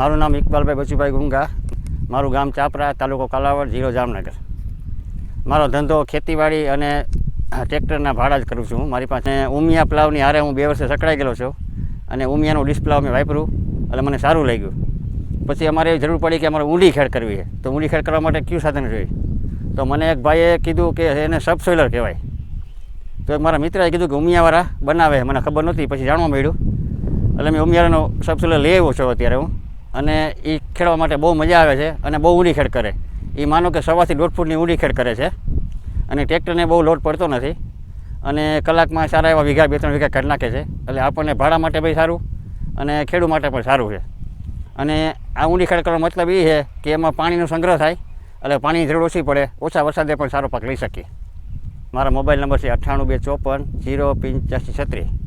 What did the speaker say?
મારું નામ ઇકબાલભાઈ બચુભાઈ ગુંગા, મારું ગામ ચાપરા, તાલુકો કાલાવડ, જિલ્લો જામનગર. મારો ધંધો ખેતીવાડી અને ટ્રેક્ટરના ભાડા જ કરું છું. મારી પાસે ઉમિયા પ્લાવની હારે હું 2 વર્ષે સકડાઈ ગયેલો છું અને ઉમિયાનું ડિસ્પ્લાવ મેં વાપર્યું એટલે મને સારું લાગ્યું. પછી અમારે એવી જરૂર પડી કે અમારે ઊંડી ખેડ કરવી છે, તો ઊંડી ખેડ કરવા માટે કયું સાધન જોઈએ? તો મને એક ભાઈએ કીધું કે એને સબસોઇલર કહેવાય. તો મારા મિત્રએ કીધું કે ઉમિયાવાળા બનાવે, મને ખબર નહોતી, પછી જાણવા મળ્યું એટલે મેં ઉમિયાનો સબસોઇલર લઈ આવ્યો છું અત્યારે હું. અને એ ખેડવા માટે બહુ મજા આવે છે અને બહુ ઊંડી ખેડ કરે. એ માનો કે 1.5 થી 1.5 ફૂટની ઊંડી ખેડ કરે છે અને ટ્રેક્ટરને બહુ લોડ પડતો નથી અને કલાકમાં સારા એવા વીઘા 2-3 વીઘા કાઢી નાખે છે. એટલે આપણને ભાડા માટે બી સારું અને ખેડૂત માટે પણ સારું છે. અને આ ઊંડી ખેડ કરવાનો મતલબ એ છે કે એમાં પાણીનો સંગ્રહ થાય એટલે પાણીની જરૂર ઓછી પડે, ઓછા વરસાદે પણ સારો પાક લઈ શકીએ. મારા મોબાઈલ નંબર છે 98 254 085 36.